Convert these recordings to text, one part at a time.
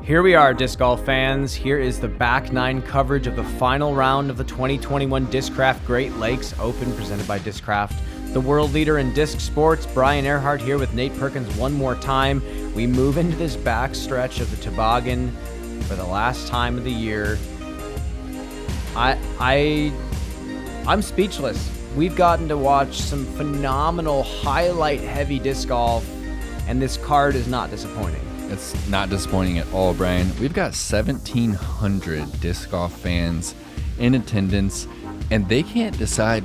Here we are, disc golf fans. Here is the back nine coverage of the final round of the 2021 Discraft Great Lakes Open presented by Discraft, the world leader in disc sports. Brian Earhart here with Nate Perkins one more time. We move into this back stretch of the toboggan for the last time of the year. I'm speechless. We've gotten to watch some phenomenal highlight-heavy disc golf, and this card is not disappointing. It's not disappointing at all, Brian. We've got 1,700 disc golf fans in attendance, and they can't decide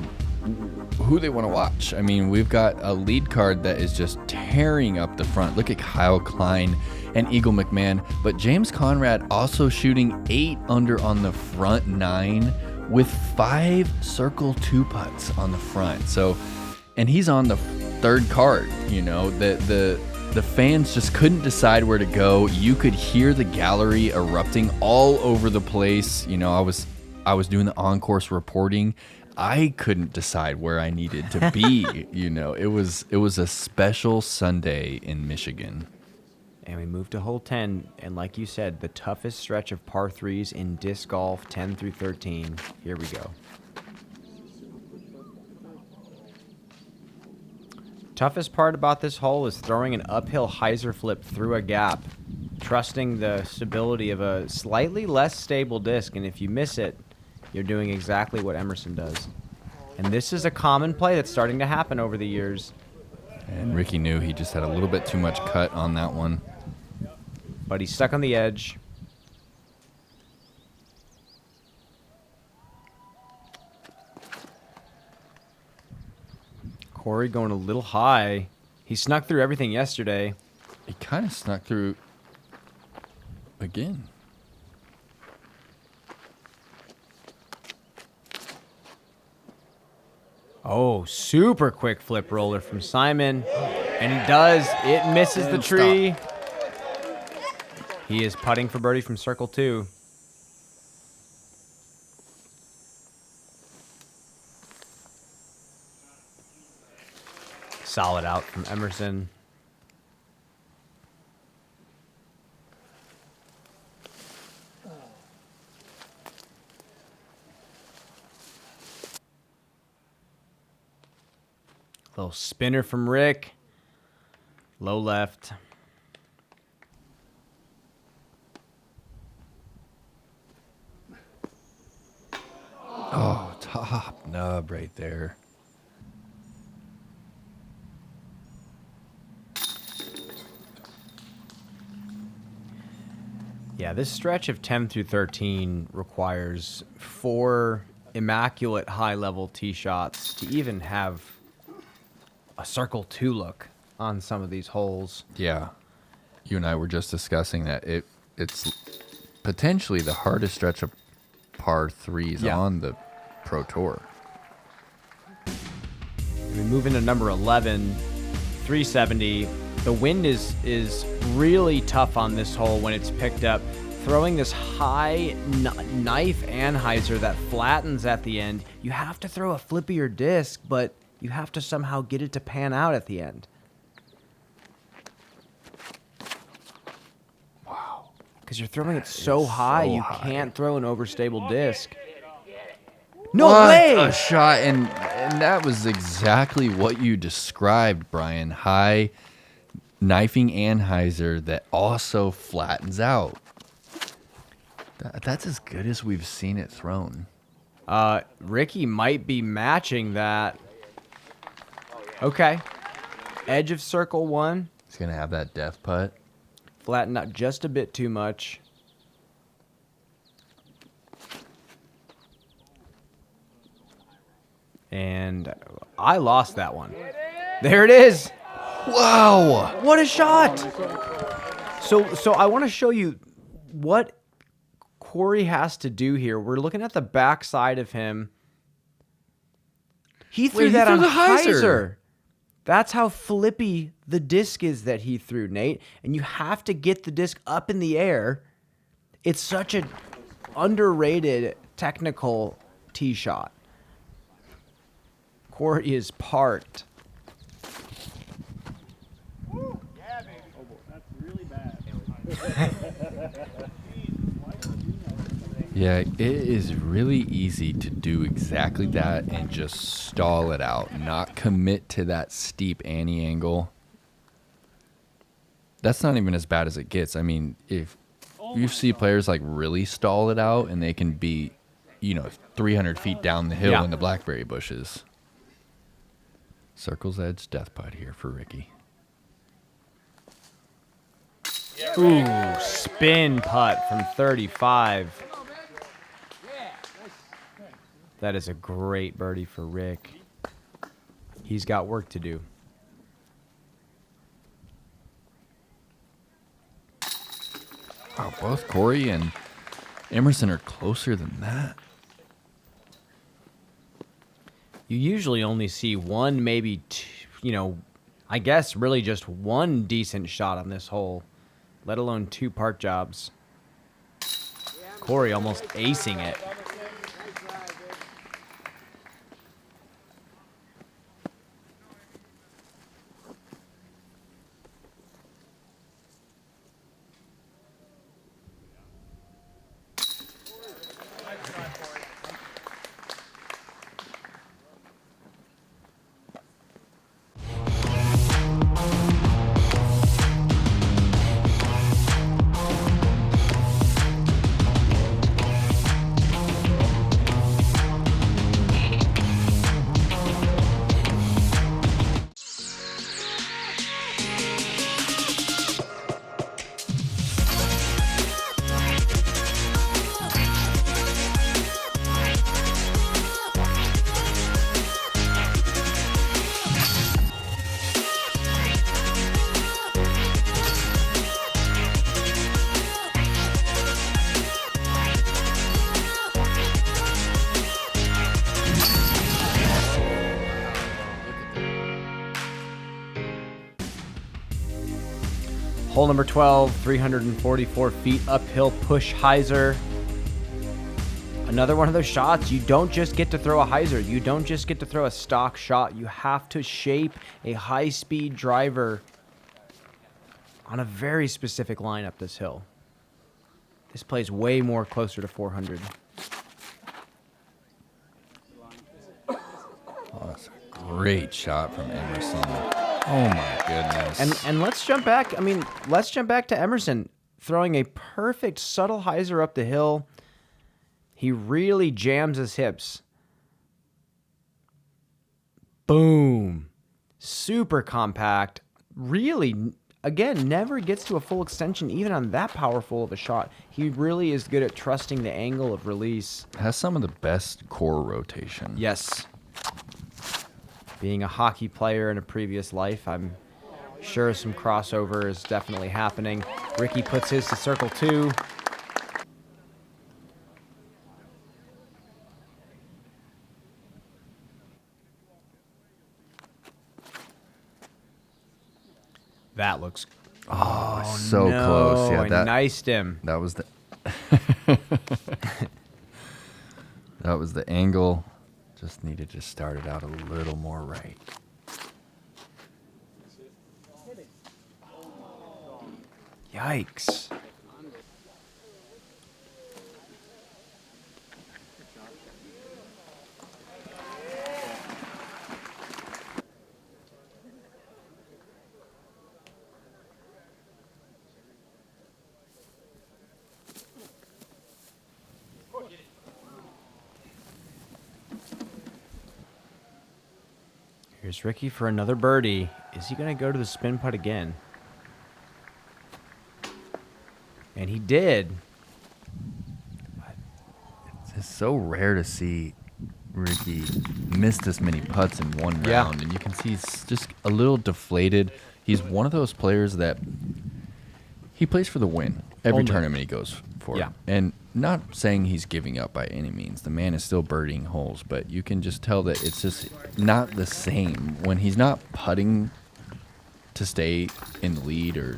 who they want to watch. I mean, we've got a lead card that is just tearing up the front. Look at Kyle Klein and Eagle McMahon, but James Conrad also shooting 8 under on the front 9 with 5 circle 2 putts on the front. So, and he's on the third card. You know, the fans just couldn't decide where to go. You could hear the gallery erupting all over the place. You know, I was doing the on-course reporting. I couldn't decide where I needed to be. You know, it was a special Sunday in Michigan. And we moved to hole 10, and like you said, the toughest stretch of par 3s in disc golf, 10 through 13. Here we go. Toughest part about this hole is throwing an uphill hyzer flip through a gap, trusting the stability of a slightly less stable disc, and if you miss it, you're doing exactly what Emerson does. And this is a common play that's starting to happen over the years. And Ricky knew he just had a little bit too much cut on that one. But he's stuck on the edge. Corey going a little high. He snuck through everything yesterday. He kind of snuck through again. Oh, super quick flip roller from Simon. And he does. It misses the tree. He is putting for birdie from circle 2. Solid out from Emerson. Little spinner from Rick. Low left. Oh, top nub right there. Yeah, this stretch of 10 through 13 requires 4 immaculate high-level tee shots to even have a circle 2 look on some of these holes. Yeah. You and I were just discussing that it's potentially the hardest stretch of par 3s on the Pro Tour. We move into number 11, 370. The wind is really tough on this hole when it's picked up. Throwing this high knife anhyzer that flattens at the end, you have to throw a flippier disc, but you have to somehow get it to pan out at the end. Wow. Because you're throwing it so high, you can't throw an overstable disc. No way! A shot, and that was exactly what you described, Brian. High knifing anhyzer that also flattens out. That's as good as we've seen it thrown. Ricky might be matching that. Okay. Edge of circle 1. He's going to have that death putt. Flatten out just a bit too much. And I lost that one. There it is. Wow. What a shot. So I want to show you what Corey has to do here. We're looking at the back side of him. He threw that on the hyzer. That's how flippy the disc is that he threw, Nate. And you have to get the disc up in the air. It's such an underrated technical tee shot. Corey is parked. Yeah, baby. Oh, that's really bad. Yeah, it is really easy to do exactly that and just stall it out, not commit to that steep ante angle. That's not even as bad as it gets. I mean, if you see players like really stall it out and they can be, 300 feet down the hill in the blackberry bushes. Circle's Edge death putt here for Ricky. Ooh, spin putt from 35. That is a great birdie for Rick. He's got work to do. Wow, both Corey and Emerson are closer than that. You usually only see one, maybe two, I guess really just one decent shot on this hole, let alone two park jobs. Corey almost acing it. Hole number 12, 344 feet uphill push hyzer. Another one of those shots, you don't just get to throw a hyzer. You don't just get to throw a stock shot. You have to shape a high-speed driver on a very specific line up this hill. This plays way more closer to 400. Oh, that's a great shot from Emerson. Oh my goodness. And let's jump back. Let's jump back to Emerson throwing a perfect subtle hyzer up the hill. He really jams his hips. Boom. Super compact. Really, again, never gets to a full extension even on that powerful of a shot. He really is good at trusting the angle of release. Has some of the best core rotation. Yes. Being a hockey player in a previous life, I'm sure some crossover is definitely happening. Ricky puts his to circle 2. That looks... Oh, so no, close. Yeah, I niced him. That was the... that was the angle. Just needed to start it out a little more right. Yikes. Here's Ricky for another birdie. Is he going to go to the spin putt again? And he did. It's so rare to see Ricky miss this many putts in one round. And you can see he's just a little deflated. He's one of those players that he plays for the win every tournament he goes for. Yeah. And not saying he's giving up by any means. The man is still birdieing holes, but you can just tell that it's just not the same. When he's not putting to stay in the lead or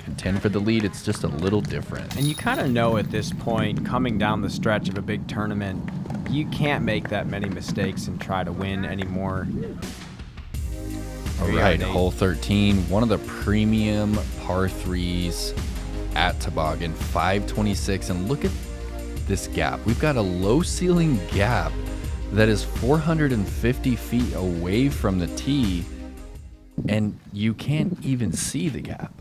contend for the lead, it's just a little different. And you kind of know at this point, coming down the stretch of a big tournament, you can't make that many mistakes and try to win anymore. All right, hole 13, one of the premium par 3s at Toboggan, 526. And look at this gap. We've got a low ceiling gap that is 450 feet away from the tee, and you can't even see the gap.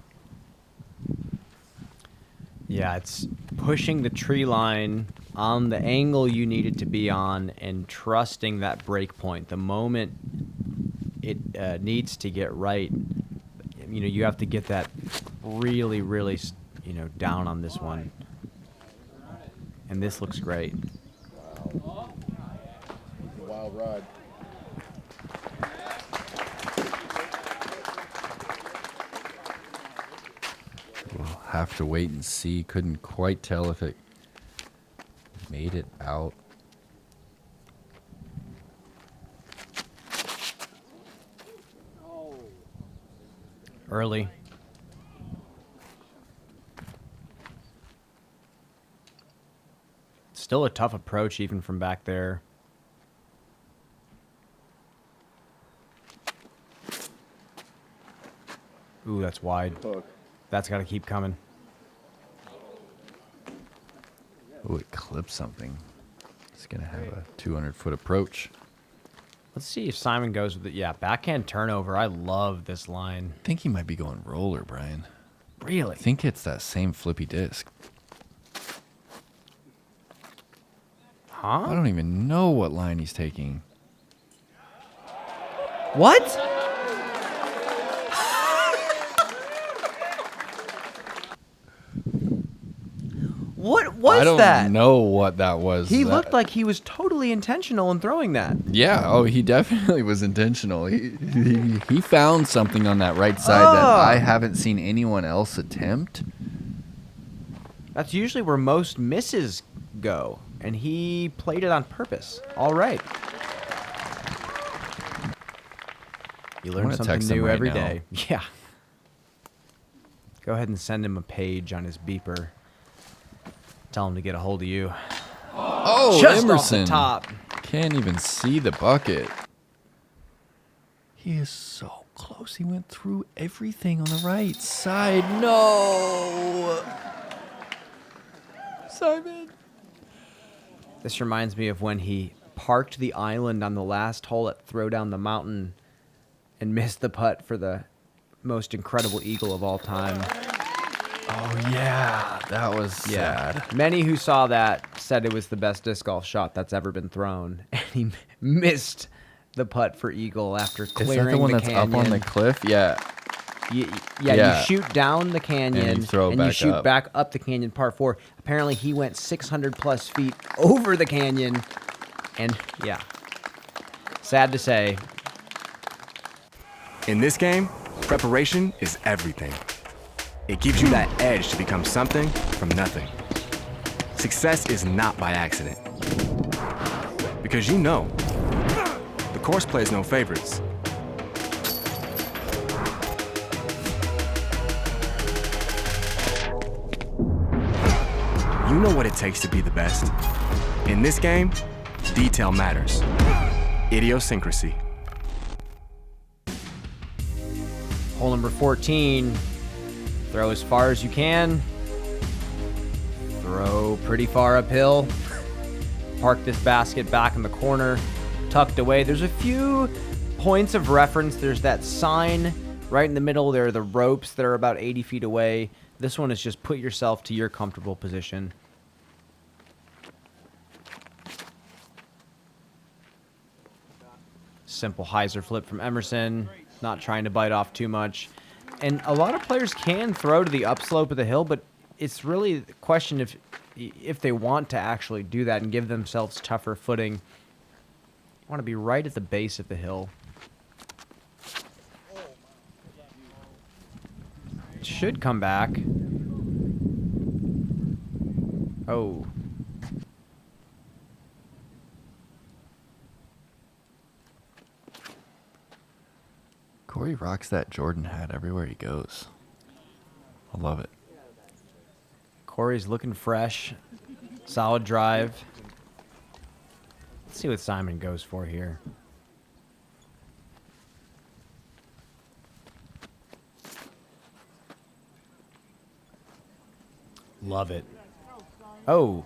Yeah, it's pushing the tree line on the angle you need it to be on and trusting that break point. The moment it needs to get right, you know, you have to get that really, really, you know, down on this one. And this looks great. Wow. Wild ride. We'll have to wait and see. Couldn't quite tell if it made it out. Early. Still a tough approach even from back there. Ooh, that's wide. Hook. That's got to keep coming. Oh, it clipped something. It's going to have a 200-foot approach. Let's see if Simon goes with it. Yeah, backhand turnover. I love this line. I think he might be going roller, Brian. Really? I think it's that same flippy disc. I Huh? don't even know what line he's taking. What? What was I don't that? know what that was. He That- looked like he was totally intentional in throwing that. Yeah, oh, he definitely was intentional. He found something on that right side that Oh. I haven't seen anyone else attempt. That's usually where most misses go, and he played it on purpose. All right. You learn wanna something text him new right every now. day. Yeah. Go ahead and send him a page on his beeper. Tell him to get a hold of you. Oh, Just Emerson. off the top. Can't even see the bucket. He is so close. He went through everything on the right side. No. Simon. This reminds me of when he parked the island on the last hole at Throwdown the Mountain and missed the putt for the most incredible eagle of all time. Oh, yeah. That was sad. Many who saw that said it was the best disc golf shot that's ever been thrown. And he missed the putt for eagle after Is clearing that the one that's canyon. up on the cliff? Yeah. You shoot down the canyon And you throw you back shoot up. back up the canyon, par 4. Apparently, he went 600 plus feet over the canyon. And yeah, sad to say. In this game, preparation is everything. It gives you that edge to become something from nothing. Success is not by accident. Because you know, the course plays no favorites. You know what it takes to be the best. In this game, detail matters. Idiosyncrasy. Hole number 14. Throw as far as you can. Throw pretty far uphill. Park this basket back in the corner, tucked away. There's a few points of reference. There's that sign right in the middle. There are the ropes that are about 80 feet away. This one is just put yourself to your comfortable position. Simple hyzer flip from Emerson. Not trying to bite off too much. And a lot of players can throw to the upslope of the hill, but it's really the question if they want to actually do that and give themselves tougher footing. You want to be right at the base of the hill. It should come back. Oh. Corey rocks that Jordan hat everywhere he goes. I love it. Corey's looking fresh. Solid drive. Let's see what Simon goes for here. Love it. Oh.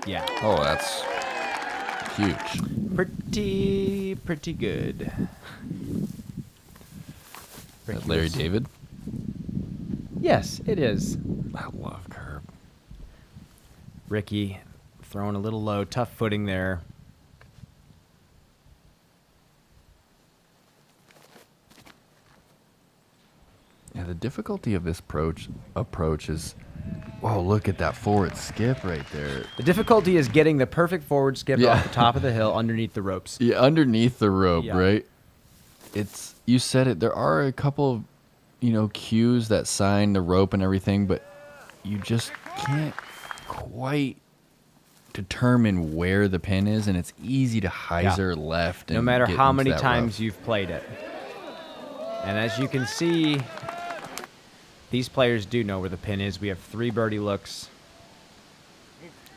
Yeah. Oh, that's huge. Pretty good. Is that Larry David? Yes, it is. I love curb. Ricky throwing a little low, tough footing there. Yeah, the difficulty of this approach is, whoa, look at that forward skip right there. The difficulty is getting the perfect forward skip Yeah. off the top of the hill underneath the ropes. Yeah, underneath the rope, Yeah. right? It's, you said it, there are a couple of, cues that sign the rope and everything, but you just can't quite determine where the pin is, and it's easy to hyzer left. No and matter get how into many that times rough. you've played it. And as you can see, these players do know where the pin is. We have 3 birdie looks.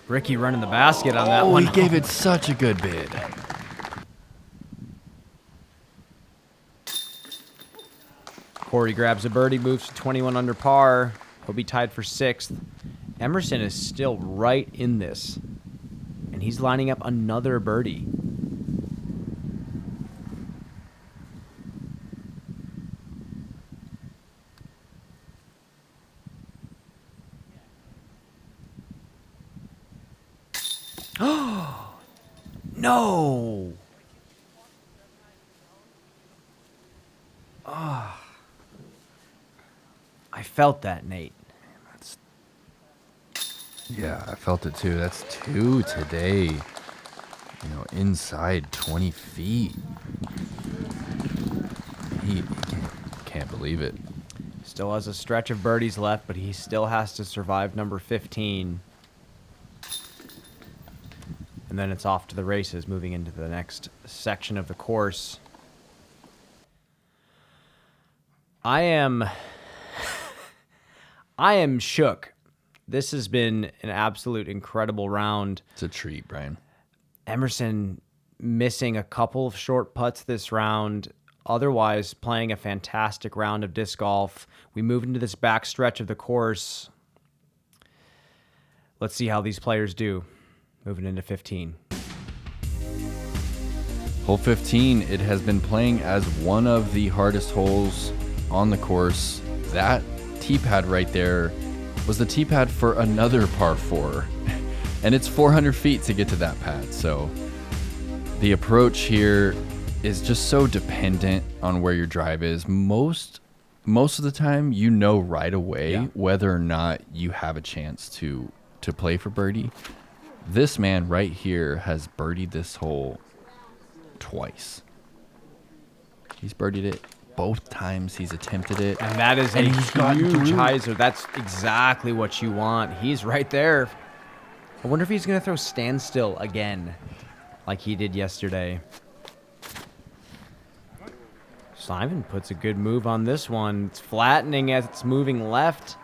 Ricky running the basket on that one. He gave it such a good bid. Corey grabs a birdie, moves to 21 under par. He'll be tied for 6th. Emerson is still right in this. And he's lining up another birdie. No! I felt that, Nate. Yeah, I felt it too. That's 2 today. Inside 20 feet. He can't believe it. Still has a stretch of birdies left, but he still has to survive number 15. And then it's off to the races, moving into the next section of the course. I am shook. This has been an absolute incredible round. It's a treat, Brian. Emerson missing a couple of short putts this round, otherwise playing a fantastic round of disc golf. We move into this back stretch of the course. Let's see how these players do. Moving into 15. Hole 15, it has been playing as one of the hardest holes on the course. That tee pad right there was the tee pad for another par 4. And it's 400 feet to get to that pad. So the approach here is just so dependent on where your drive is. Most of the time, right away whether or not you have a chance to play for birdie. This man right here has birdied this hole twice. He's birdied it both times he's attempted it. And that is a huge hyzer. That's exactly what you want. He's right there. I wonder if he's going to throw standstill again, like he did yesterday. Simon puts a good move on this one. It's flattening as it's moving left,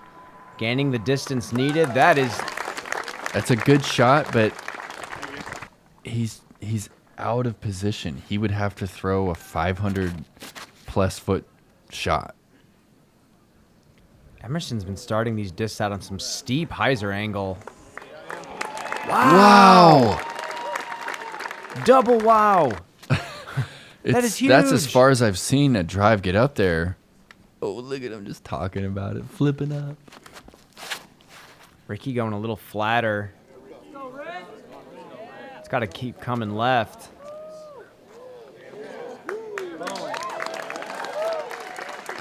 gaining the distance needed. That's a good shot, but he's out of position. He would have to throw a 500+ foot shot. Emerson's been starting these discs out on some steep hyzer angle. Wow! Double wow! That is huge. That's as far as I've seen a drive get up there. Oh, look at him just talking about it, flipping up. Ricky going a little flatter. It's got to keep coming left.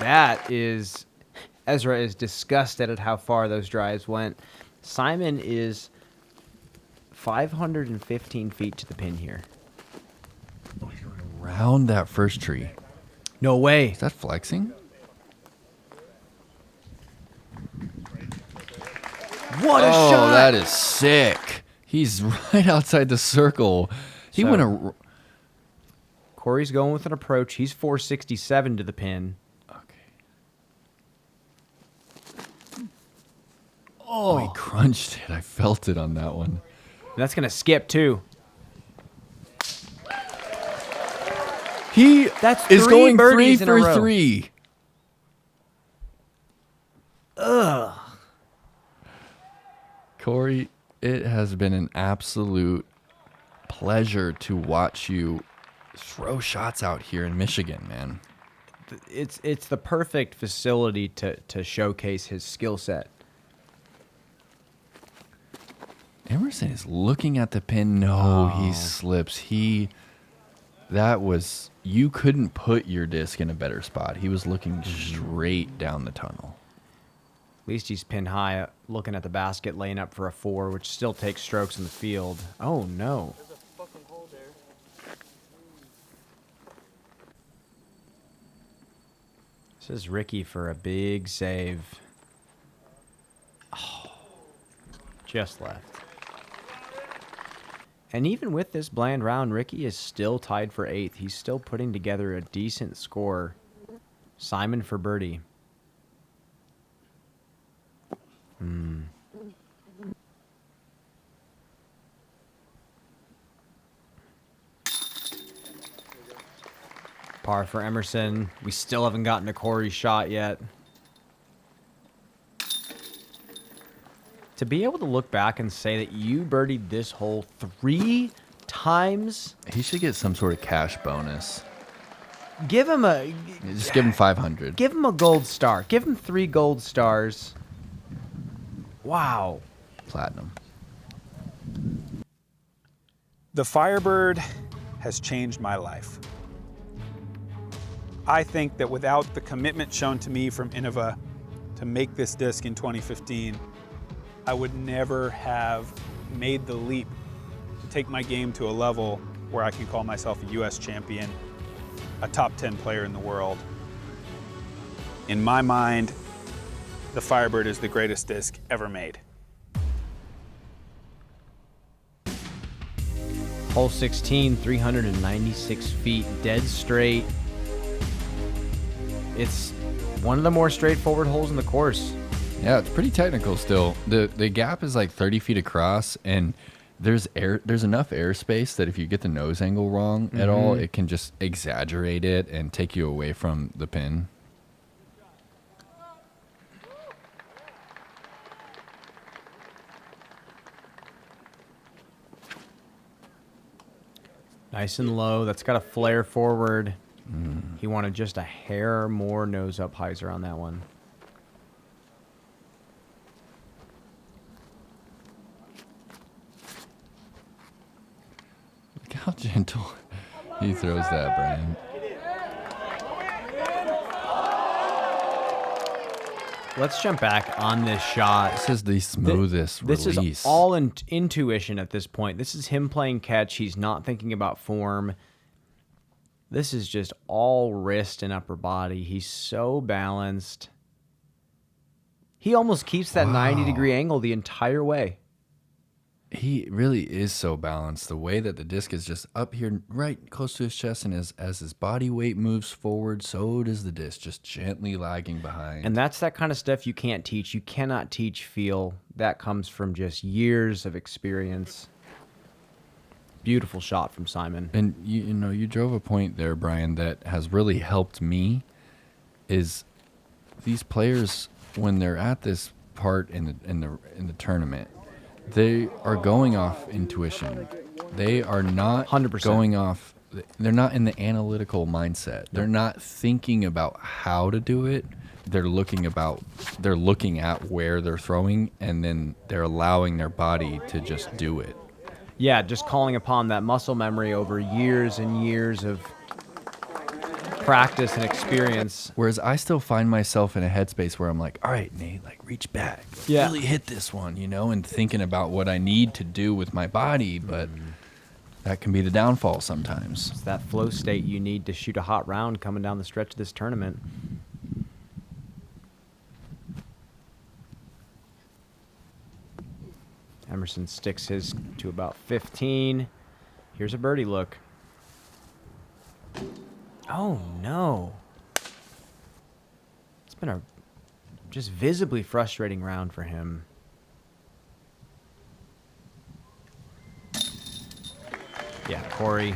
That is... Ezra is disgusted at how far those drives went. Simon is 515 feet to the pin here. Around that first tree. No way. Is that flexing? What a shot! That is sick. He's right outside the circle. He So- went a... Corey's going with an approach. He's 467 to the pin. Oh, he crunched it. I felt it on that one. And that's going to skip, too. He That's is three going 3 birdies in a for row. 3. Corey, it has been an absolute pleasure to watch you throw shots out here in Michigan, man. It's the perfect facility to showcase his skill set. Emerson is looking at the pin. No, he slips. You couldn't put your disc in a better spot. He was looking straight down the tunnel. At least he's pin high, looking at the basket, laying up for a 4, which still takes strokes in the field. Oh, no. There's a fucking hole there. This is Ricky for a big save. Oh, just left. And even with this bland round, Ricky is still tied for 8th. He's still putting together a decent score. Simon for birdie. Par for Emerson. We still haven't gotten to Corey's shot yet. To be able to look back and say that you birdied this hole 3 times. He should get some sort of cash bonus. Give him a... Just give him 500. Give him a gold star. Give him 3 gold stars. Wow. Platinum. The Firebird has changed my life. I think that without the commitment shown to me from Innova to make this disc in 2015, I would never have made the leap to take my game to a level where I can call myself a US champion, a top 10 player in the world. In my mind, the Firebird is the greatest disc ever made. Hole 16, 396 feet, dead straight. It's one of the more straightforward holes in the course. Yeah, it's pretty technical still. The gap is like 30 feet across, and there's enough airspace that if you get the nose angle wrong at all, it can just exaggerate it and take you away from the pin. Nice and low. That's got a flare forward. He wanted just a hair more nose up hyzer on that one. Look how gentle he throws that, Brian. Let's jump back on this shot. This is the smoothest This release. is all intuition at this point. This is him playing catch. He's not thinking about form. This is just all wrist and upper body. He's so balanced. He almost keeps that 90-degree angle the entire way. He really is so balanced. The way that the disc is just up here right close to his chest, and as his body weight moves forward, so does the disc, just gently lagging behind. And that's that kind of stuff you can't teach. You cannot teach feel. That comes from just years of experience. Beautiful shot from Simon. And you drove a point there, Brian, that has really helped me. Is these players, when they're at this part in the tournament, they are going off intuition. They are not 100%. going off. They're not in the analytical mindset. They're not thinking about how to do it. They're looking at where they're throwing, and then they're allowing their body to just do it. Yeah, just calling upon that muscle memory over years and years of practice and experience. Whereas I still find myself in a headspace where I'm like, all right, Nate, like reach back. Yeah. Really hit this one, and thinking about what I need to do with my body, but that can be the downfall sometimes. It's that flow state you need to shoot a hot round coming down the stretch of this tournament. Emerson sticks his to about 15. Here's a birdie look. Oh, no. It's been a just visibly frustrating round for him. Yeah, Corey.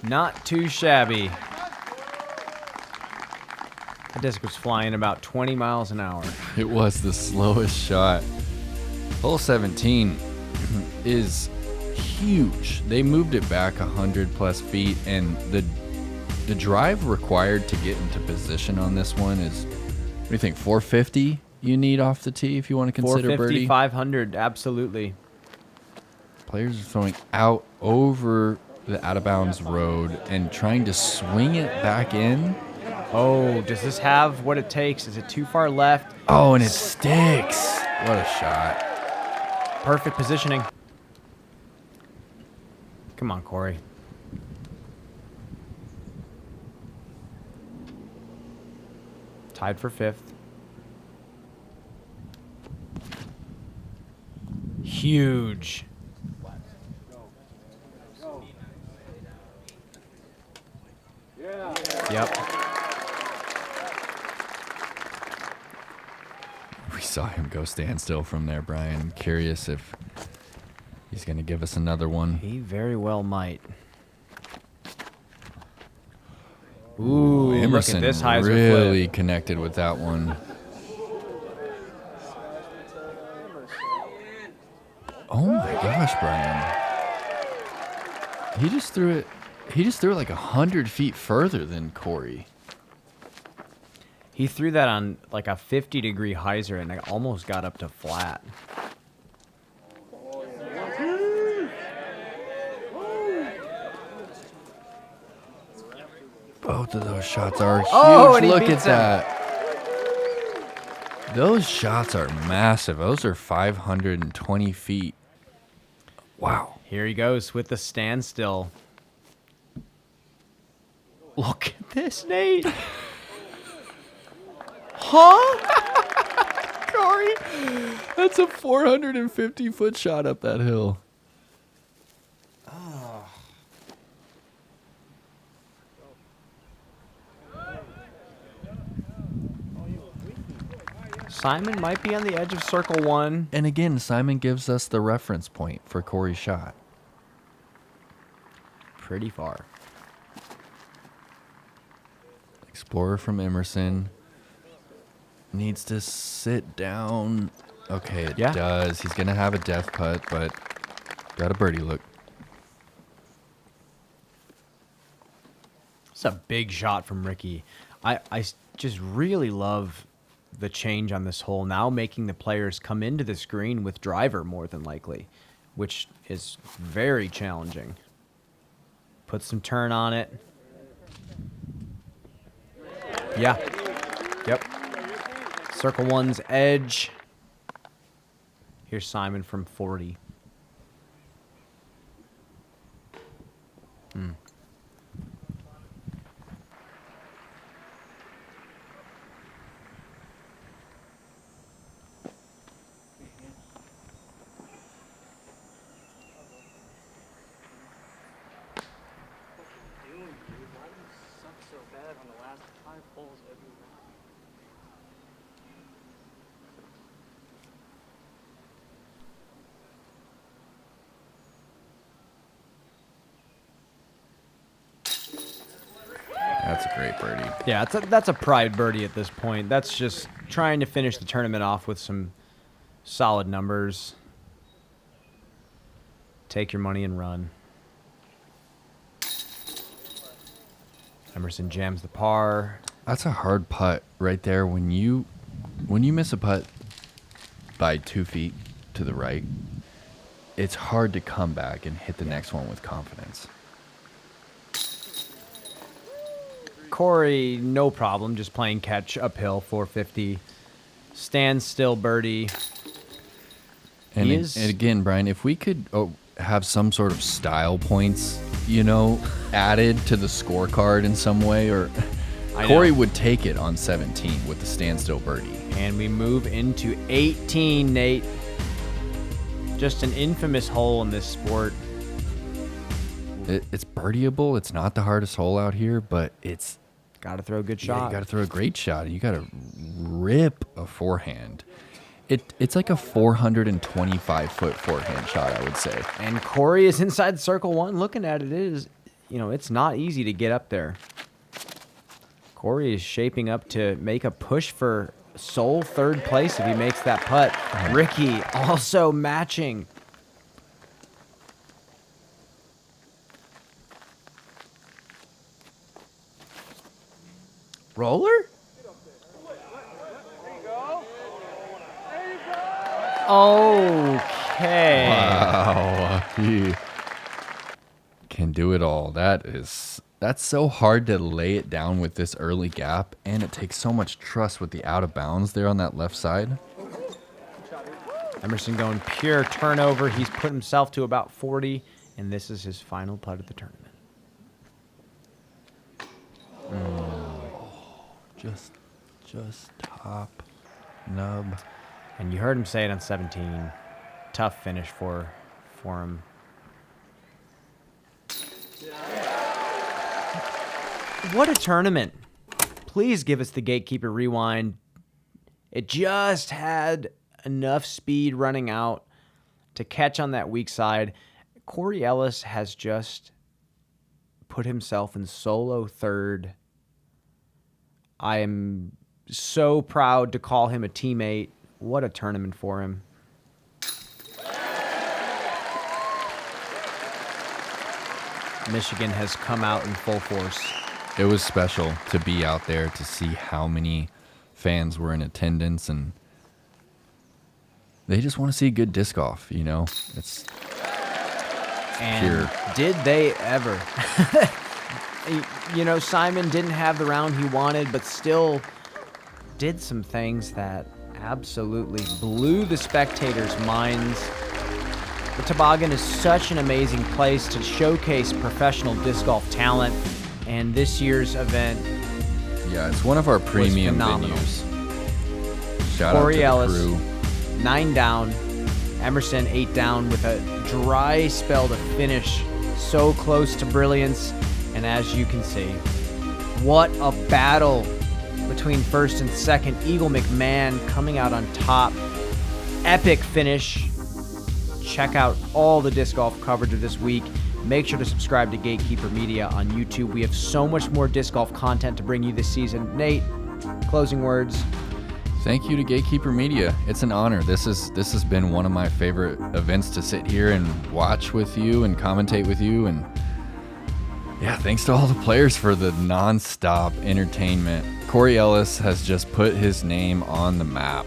Not too shabby. The disc was flying about 20 miles an hour. It was the slowest shot. Hole 17 is huge. They moved it back 100 plus feet, and the drive required to get into position on this one is, what do you think, 450 you need off the tee if you want to consider 450, birdie? 500, absolutely. Players are throwing out over the out-of-bounds road and trying to swing it back in. Oh, does this have what it takes? Is it too far left? Oh, and it sticks. What a shot. Perfect positioning. Come on, Corey. Tied for 5th. Huge. Yep. We saw him go standstill from there, Brian. I'm curious if he's going to give us another one. He very well might. Ooh, Emerson look at this hyzer really flip. connected with that one. Oh my gosh, Brian. He just threw it like 100 feet further than Corey. He threw that on like a 50-degree hyzer, and I almost got up to flat. Both of those shots are huge. Oh, and he Look at beats him. that. Those shots are massive. Those are 520 feet. Wow. Here he goes with the standstill. Look at this, Nate. Huh? Corey, that's a 450-foot shot up that hill. Simon might be on the edge of circle 1. And again, Simon gives us the reference point for Corey's shot. Pretty far. Explorer from Emerson needs to sit down. Okay, it Yeah. does. He's going to have a death putt, but got a birdie look. It's a big shot from Ricky. I just really love the change on this hole, now making the players come into this green with driver more than likely, which is very challenging. Put some turn on it. Yeah. Yep. Circle 1's edge. Here's Simon from 40. So bad on the last 5 holes every round. That's a great birdie. Yeah, that's a pride birdie at this point. That's just trying to finish the tournament off with some solid numbers. Take your money and run. Emerson jams the par. That's a hard putt right there. When you miss a putt by 2 feet to the right, it's hard to come back and hit the next one with confidence. Corey, no problem, just playing catch uphill, 450. Standstill birdie. And, He and is- again, Brian, if we could have some sort of style points, added to the scorecard in some way, or I Corey know. would take it on 17 with the standstill birdie. And we move into 18, Nate. Just an infamous hole in this sport. It's birdieable. It's not the hardest hole out here, but it's Got to throw a good yeah, shot. you got to throw a great shot. You got to rip a forehand. It's like a 425-foot forehand shot, I would say. And Corey is inside circle 1 looking at it. it's not easy to get up there. Corey is shaping up to make a push for sole third place if he makes that putt. Ricky also matching. Roller? Okay. Wow, he can do it all. That's so hard to lay it down with this early gap, and it takes so much trust with the out of bounds there on that left side. Emerson going pure turnover. He's put himself to about 40, and this is his final putt of the tournament. Just top nub. And you heard him say it on 17. Tough finish for him. What a tournament. Please give us the Gatekeeper rewind. It just had enough speed running out to catch on that weak side. Corey Ellis has just put himself in solo third. I am so proud to call him a teammate. What a tournament for him. Michigan has come out in full force. It was special to be out there to see how many fans were in attendance, and they just want to see good disc golf, It's And pure. did they ever? Simon didn't have the round he wanted, but still did some things that absolutely blew the spectators' minds. The Toboggan is such an amazing place to showcase professional disc golf talent, and this year's event, Yeah, it's one of our premium phenomenal. venues. Shout Corey out to Ellis, the crew. 9 down, Emerson 8 down with a dry spell to finish, so close to brilliance. And as you can see, what a battle between first and second. Eagle McMahon coming out on top. Epic finish. Check out all the disc golf coverage of this week. Make sure to subscribe to Gatekeeper Media on YouTube. We have so much more disc golf content to bring you this season. Nate, closing words. Thank you to Gatekeeper Media. It's an honor. This has been one of my favorite events to sit here and watch with you and commentate with you. And yeah, thanks to all the players for the nonstop entertainment. Corey Ellis has just put his name on the map.